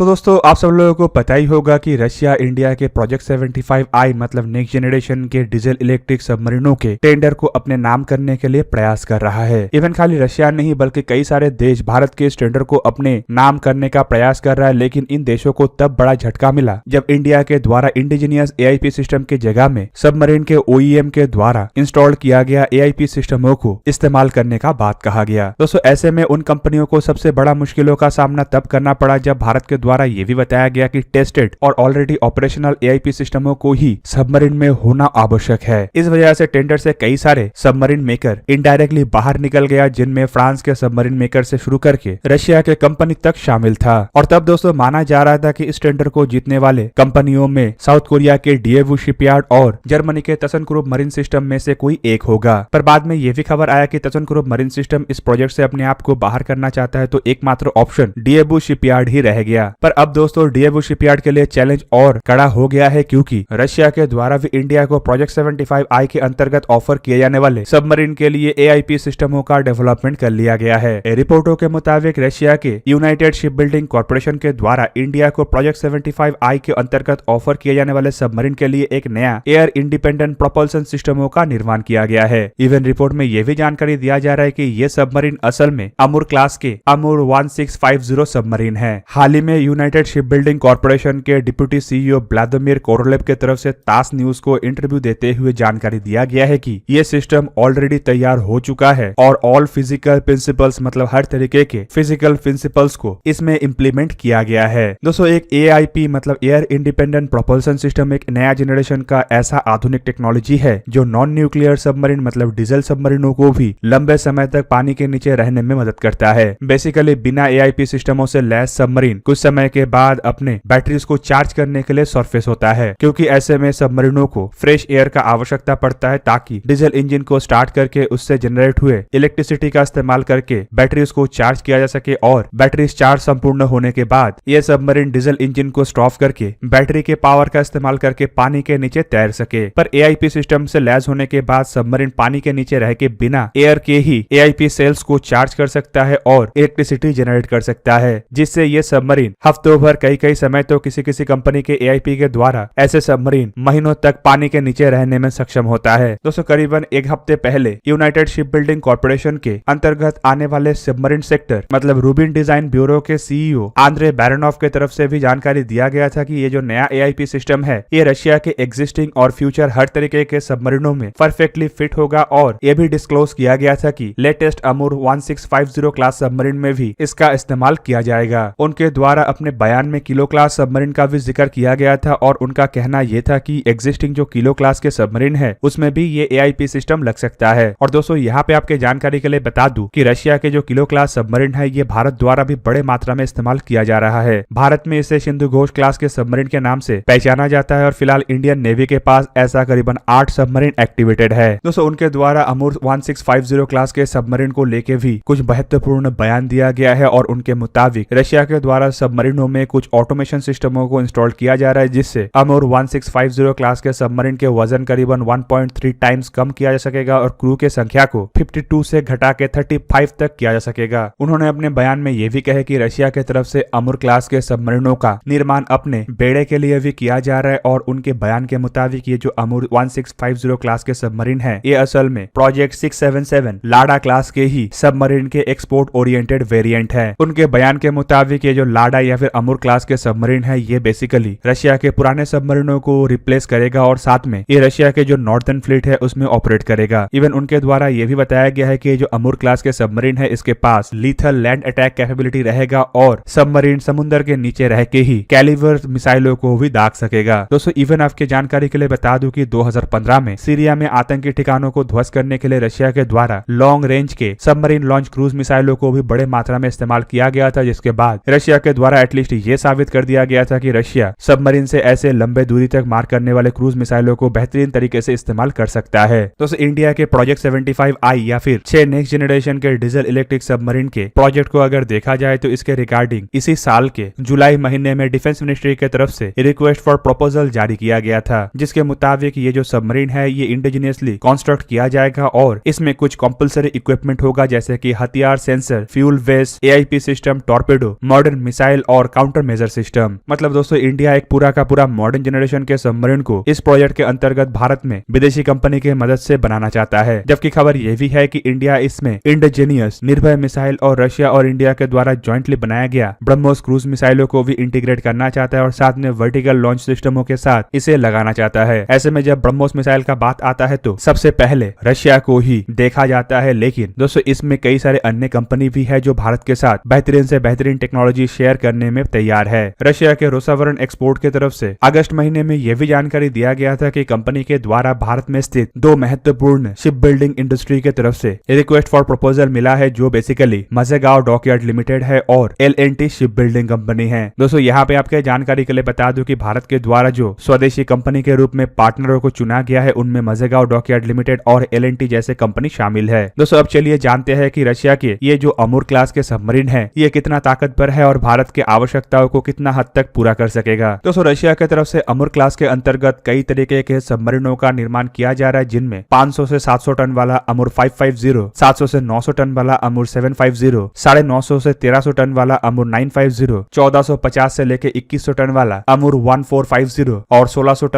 तो दोस्तों आप सब लोगों को पता ही होगा कि रशिया इंडिया के प्रोजेक्ट 75I मतलब नेक्स्ट जनरेशन के डीजल इलेक्ट्रिक सबमरीनों के टेंडर को अपने नाम करने के लिए प्रयास कर रहा है। इवन खाली रशिया नहीं बल्कि कई सारे देश भारत के इस टेंडर को अपने नाम करने का प्रयास कर रहा है, लेकिन इन देशों को तब बड़ा झटका मिला जब इंडिया के द्वारा इंडिजिनियस AIP सिस्टम की जगह में सबमरीन के OEM के द्वारा इंस्टॉल किया गया AIP सिस्टमों को इस्तेमाल करने का बात कहा गया। दोस्तों ऐसे में उन कंपनियों को सबसे बड़ा मुश्किलों का सामना तब करना पड़ा जब भारत के द्वारा ये भी बताया गया कि टेस्टेड और ऑलरेडी ऑपरेशनल AIP सिस्टमों को ही सबमरीन में होना आवश्यक है। इस वजह से टेंडर से कई सारे सबमरीन मेकर इनडायरेक्टली बाहर निकल गया, जिनमें फ्रांस के सबमरीन मेकर से शुरू करके रशिया के कंपनी तक शामिल था। और तब दोस्तों माना जा रहा था कि इस टेंडर को जीतने वाले कंपनियों में साउथ कोरिया के Daewoo शिपयार्ड और जर्मनी के ThyssenKrupp मरीन सिस्टम में से कोई एक होगा। पर बाद में यह भी खबर आया कि ThyssenKrupp मरीन सिस्टम इस प्रोजेक्ट से अपने आप को बाहर करना चाहता है, तो एकमात्र ऑप्शन Daewoo शिपयार्ड ही रह गया। पर अब दोस्तों Daewoo शिपयार्ड के लिए चैलेंज और कड़ा हो गया है, क्योंकि रशिया के द्वारा भी इंडिया को प्रोजेक्ट 75I के अंतर्गत ऑफर किए जाने वाले सबमरीन के लिए AIP सिस्टमों का डेवलपमेंट कर लिया गया है। रिपोर्टों के मुताबिक रशिया के यूनाइटेड शिप बिल्डिंग कॉर्पोरेशन के द्वारा इंडिया को प्रोजेक्ट 75I के अंतर्गत ऑफर किए जाने वाले सबमरीन के लिए एक नया एयर इंडिपेंडेंट प्रोपल्सन सिस्टमों का निर्माण किया गया है। इवन रिपोर्ट में यह भी जानकारी दिया जा रहा है कि ये सबमरीन असल में अमूर क्लास के अमूर 1650 सबमरीन है। हाल ही में यूनाइटेड शिप बिल्डिंग कॉर्पोरेशन के डिप्टी CEO व्लादिमीर कोरोलेव के तरफ से तास न्यूज को इंटरव्यू देते हुए जानकारी दिया गया है कि ये सिस्टम ऑलरेडी तैयार हो चुका है और ऑल फिजिकल प्रिंसिपल्स मतलब हर तरीके के फिजिकल प्रिंसिपल्स को इसमें इम्प्लीमेंट किया गया है। दोस्तों एक AIP मतलब एयर इंडिपेंडेंट प्रोपल्सन सिस्टम एक नया जनरेशन का ऐसा आधुनिक टेक्नोलॉजी है जो नॉन न्यूक्लियर सबमरीन मतलब डीजल सबमरीनों को भी लंबे समय तक पानी के नीचे रहने में मदद करता है। बेसिकली बिना AIP सिस्टमों से लैस सबमरीन कुछ समय के बाद अपने बैटरीज को चार्ज करने के लिए सरफेस होता है, क्योंकि ऐसे में सबमरीनों को फ्रेश एयर का आवश्यकता पड़ता है ताकि डीजल इंजन को स्टार्ट करके उससे जनरेट हुए इलेक्ट्रिसिटी का इस्तेमाल करके बैटरीज को चार्ज किया जा सके। और बैटरीज चार्ज संपूर्ण होने के बाद ये सबमरीन डीजल इंजन को स्टॉप करके बैटरी के पावर का इस्तेमाल करके पानी के नीचे तैर सके। पर AIP सिस्टम से लैस होने के बाद सबमरीन पानी के नीचे रह के बिना एयर के ही AIP सेल्स को चार्ज कर सकता है और इलेक्ट्रिसिटी जनरेट कर सकता है, जिससे ये सबमरीन हफ्तों भर कई समय तो किसी कंपनी के AIP के द्वारा ऐसे सबमरीन महीनों तक पानी के नीचे रहने में सक्षम होता है। दोस्तों करीबन एक हफ्ते पहले यूनाइटेड शिप बिल्डिंग कॉर्पोरेशन के अंतर्गत आने वाले सबमरीन सेक्टर मतलब रूबिन डिजाइन ब्यूरो के CEO आंद्रे बैरनॉफ के तरफ से भी जानकारी दिया गया था कि ये जो नया AIP सिस्टम है ये रशिया के एग्जिस्टिंग और फ्यूचर हर तरीके के सबमरीनों में परफेक्टली फिट होगा। और ये भी डिस्क्लोज किया गया था कि लेटेस्ट अमूर 1650 क्लास सबमरीन में भी इसका इस्तेमाल किया जाएगा। उनके द्वारा अपने बयान में किलो क्लास सबमरीन का भी जिक्र किया गया था और उनका कहना यह था कि एग्जिस्टिंग जो किलो क्लास के सबमरीन है उसमें भी ये AIP सिस्टम लग सकता है। और दोस्तों यहाँ पे आपके जानकारी के लिए बता दूं कि रशिया के जो किलो क्लास सबमरीन है ये भारत द्वारा भी बड़े मात्रा में इस्तेमाल किया जा रहा है। भारत में इसे सिंधु घोष क्लास के सबमरीन के नाम से पहचाना जाता है और फिलहाल इंडियन नेवी के पास ऐसा करीबन 8 सबमरीन एक्टिवेटेड है। दोस्तों उनके द्वारा अमूर 1650 क्लास के सबमरीन को लेके भी कुछ महत्वपूर्ण बयान दिया गया है और उनके मुताबिक रशिया के द्वारा सबमरीनों में कुछ ऑटोमेशन सिस्टमों को इंस्टॉल किया जा रहा है, जिससे अमूर 1650 क्लास के सबमरीन के वजन करीबन 1.3 टाइम्स कम किया जा सकेगा और क्रू के संख्या को 52 से घटा के 35 तक किया जा सकेगा। उन्होंने अपने बयान में यह भी कहे कि रशिया के तरफ से अमूर क्लास के सबमरीनों का निर्माण अपने बेड़े के लिए भी किया जा रहा है और उनके बयान के मुताबिक ये जो अमूर 1650 क्लास के सबमरीन है ये असल में प्रोजेक्ट 677 लाडा क्लास के ही सबमरीन के एक्सपोर्ट ओरिएंटेड वेरिएंट है। उनके बयान के मुताबिक ये जो लाडा या फिर अमूर क्लास के सबमरीन है ये बेसिकली रशिया के पुराने सबमरीनों को रिप्लेस करेगा और साथ में ये रशिया के जो नॉर्दर्न फ्लीट है उसमें ऑपरेट करेगा। इवन उनके द्वारा ये भी बताया गया है कि जो अमूर क्लास के सबमरीन है इसके पास लीथल लैंड अटैक कैपेबिलिटी रहेगा और सबमरीन समुद्र के नीचे रह के ही कैलिबर मिसाइलों को भी दाग सकेगा। दोस्तों इवन आपके जानकारी के लिए बता दूं कि 2015 में सीरिया में आतंकी ठिकानों को ध्वस्त करने के लिए रशिया के द्वारा लॉन्ग रेंज के सबमरीन लॉन्च क्रूज मिसाइलों को भी बड़े मात्रा में इस्तेमाल किया गया था, जिसके बाद रशिया के द्वारा एटलीस्ट ये साबित कर दिया गया था कि रशिया सबमरीन से ऐसे लंबे दूरी तक मार करने वाले क्रूज मिसाइलों को बेहतरीन तरीके से इस्तेमाल कर सकता है। दोस्तों इंडिया के प्रोजेक्ट 75I या फिर 6 नेक्स्ट जनरेशन के डीजल इलेक्ट्रिक सबमरीन के प्रोजेक्ट को अगर देखा जाए तो इसके रिगार्डिंग इसी साल के जुलाई महीने में डिफेंस मिनिस्ट्री के तरफ से रिक्वेस्ट फॉर प्रपोजल जारी किया गया था, जिसके मुताबिक ये जो सबमरीन है ये इंडिजिनियसली कंस्ट्रक्ट किया जाएगा और इसमें कुछ कंपलसरी इक्विपमेंट होगा जैसे कि हथियार, sensor, fuel waste, AIP system, torpedo, modern missile और काउंटर मेजर सिस्टम। मतलब दोस्तों इंडिया एक पूरा का पूरा मॉडर्न जनरेशन के सबमरीन को इस प्रोजेक्ट के अंतर्गत भारत में विदेशी कंपनी की मदद से बनाना चाहता है। जबकि खबर यह भी है कि इंडिया इसमें इंडिजीनियस निर्भय मिसाइल और रशिया और इंडिया के द्वारा ज्वाइंटली बनाया गया ब्रह्मोस क्रूज मिसाइलों को भी इंटीग्रेट करना चाहता है और साथ में वर्टिकल लॉन्च सिस्टमों के साथ इसे लगाना चाहता है। ऐसे में जब ब्रह्मोस मिसाइल का बात आता है तो सबसे पहले रशिया को ही देखा जाता है, लेकिन दोस्तों इसमें कई सारे अन्य कंपनी भी है जो भारत के साथ बेहतरीन से बेहतरीन टेक्नोलॉजी शेयर करने में तैयार है। रशिया के रोसावरन एक्सपोर्ट की तरफ से अगस्त महीने में यह भी जानकारी दिया गया था कि कंपनी के द्वारा भारत में स्थित दो महत्वपूर्ण शिप बिल्डिंग इंडस्ट्री की तरफ से रिक्वेस्ट फॉर प्रपोजल मिला है, जो बेसिकली मजेगांव डॉकयार्ड लिमिटेड है और L&T शिप बिल्डिंग कंपनी है। दोस्तों यहाँ पे आपके जानकारी के लिए बता दूं कि भारत के द्वारा जो स्वदेशी कंपनी के रूप में पार्टनरों को चुना गया है उनमें मजेगांव डॉकयार्ड लिमिटेड और L&T जैसे कंपनी शामिल है। दोस्तों अब चलिए जानते हैं कि रशिया के ये जो अमूर क्लास के सबमरीन है ये कितना ताकतवर है और भारत के आवश्यकताओं को कितना हद तक पूरा कर सकेगा। दोस्तों रशिया की तरफ से अमूर क्लास के अंतर्गत कई तरीके के सबमरीनों का निर्माण किया जा रहा है, जिनमें 500 से 700 टन वाला अमूर 550, 700 से 900 टन वाला अमूर 750, 950 से 1300 टन वाला अमूर 950, 1450 से लेके 2100 टन वाला अमूर 1450 और 1600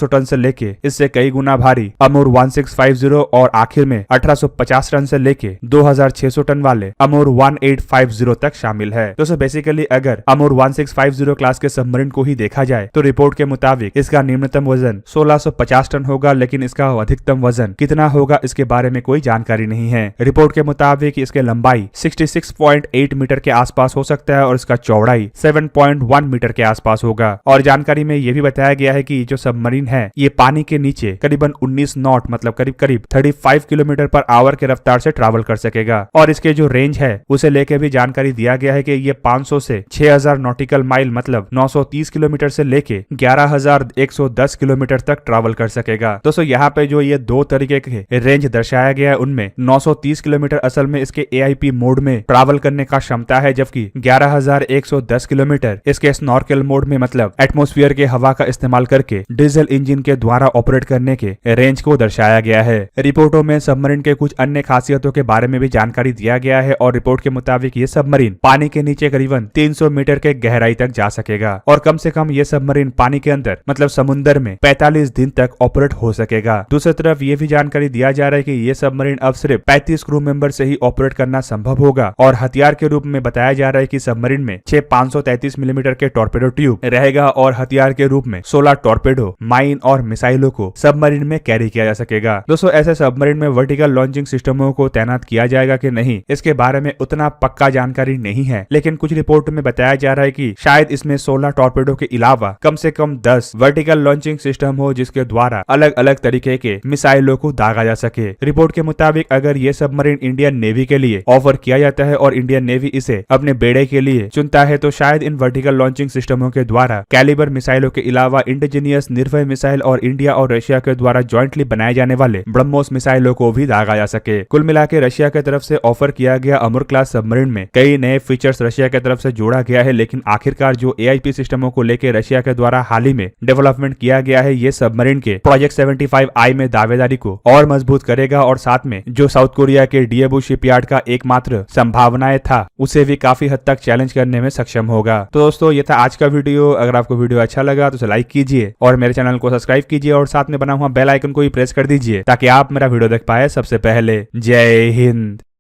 टन से लेके इससे कई गुना भारी अमूर 1650 और आखिर में 1850 टन से लेके 2600 टन वाले अमूर 1850 तक शामिल है। दोस्तों बेसिकली अगर अमूर 1650 क्लास के सबमरीन को ही देखा जाए तो रिपोर्ट के मुताबिक इसका न्यूनतम वजन 1650 टन होगा, लेकिन इसका अधिकतम वजन कितना होगा इसके बारे में कोई जानकारी नहीं है। रिपोर्ट के मुताबिक इसके लंबाई 66.8 मीटर के आसपास हो सकता है और इसका चौड़ाई 7.1 मीटर के आसपास होगा। और जानकारी में यह भी बताया गया है कि जो सबमरीन है ये पानी के नीचे करीबन 19 नॉट मतलब करीब 35 किलोमीटर पर आवर के रफ्तार से ट्रैवल कर सकेगा। और इसके जो रेंज है उसे लेके भी जानकारी दिया गया है कि ये 500 से 6000 नॉटिकल माइल मतलब 930 किलोमीटर से लेके 11110 किलोमीटर तक ट्रैवल कर सकेगा। दोस्तों यहाँ पे जो ये दो तरीके के रेंज दर्शाया गया है उनमें 930 किलोमीटर असल में इसके AIP मोड में ट्रैवल करने का क्षमता है, जबकि 11110 किलोमीटर इसके स्नॉर्केल मोड में मतलब एटमॉस्फेयर के हवा का इस्तेमाल करके डीजल इंजन के द्वारा ऑपरेट करने के रेंज को दर्शाया गया है। रिपोर्टों में सबमरीन के कुछ अन्य खासियतों के बारे में भी जानकारी दिया गया है और रिपोर्ट के मुताबिक ये सबमरीन पानी के नीचे करीबन 300 मीटर के गहराई तक जा सकेगा और कम से कम ये सबमरीन पानी के अंदर मतलब समुद्र में 45 दिन तक ऑपरेट हो सकेगा। दूसरी तरफ ये भी जानकारी दिया जा रहा है कि ये सबमरीन अब सिर्फ 35 क्रू मेंबर से ही ऑपरेट करना संभव होगा और हथियार के रूप में बताया जा रहा है कि सबमरीन में 6 533 मिलीमीटर के टॉर्पेडो ट्यूब रहेगा और हथियार के रूप में 16 टॉर्पेडो, माइन और मिसाइलों को सबमरीन में कैरी किया जा सकेगा। दोस्तों ऐसे सबमरीन में वर्टिकल लॉन्चिंग सिस्टमों को तैनात किया जाएगा कि नहीं इसके बारे में उतना पक्का जानकारी नहीं है, लेकिन कुछ रिपोर्ट में बताया जा रहा है कि शायद इसमें 16 टॉर्पेडो के अलावा कम से कम 10 वर्टिकल लॉन्चिंग सिस्टम हो जिसके द्वारा अलग अलग तरीके के मिसाइलों को दागा जा सके। रिपोर्ट के मुताबिक अगर ये सबमरीन इंडियन नेवी के लिए ऑफर किया जाता है और इंडियन नेवी इसे अपने बेड़े के लिए चुनता है तो शायद इन वर्टिकल लॉन्चिंग सिस्टमों के द्वारा कैलिबर मिसाइलों के अलावा इंडिजीनियस निर्भय मिसाइल और इंडिया और रशिया के द्वारा ज्वाइंटली बनाए जाने वाले ब्रह्मोस मिसाइलों को भी दागा जा सके। कुल मिलाकर रशिया की तरफ से ऑफर किया गया अमूर क्लास सबमरीन में कई नए फीचर्स रशिया की तरफ से जोड़ा गया है, लेकिन आखिरकार जो AIP सिस्टमों को लेकर रशिया के द्वारा हाल ही में डेवलपमेंट किया गया है ये सबमरीन के प्रोजेक्ट 75I में दावेदारी को और मजबूत करेगा और साथ में जो साउथ कोरिया के डिएबू शिपयार्ड का एकमात्र संभावनाएं था उसे भी काफी हद तक चैलेंज करने में सक्षम होगा। तो दोस्तों ये था आज का वीडियो। अगर आपको वीडियो अच्छा लगा तो उसे लाइक कीजिए और मेरे चैनल को सब्सक्राइब कीजिए और साथ में बना हुआ बेल आइकन को भी प्रेस कर दीजिए ताकि आप मेरा वीडियो देख पाए सबसे पहले। जय हिंद।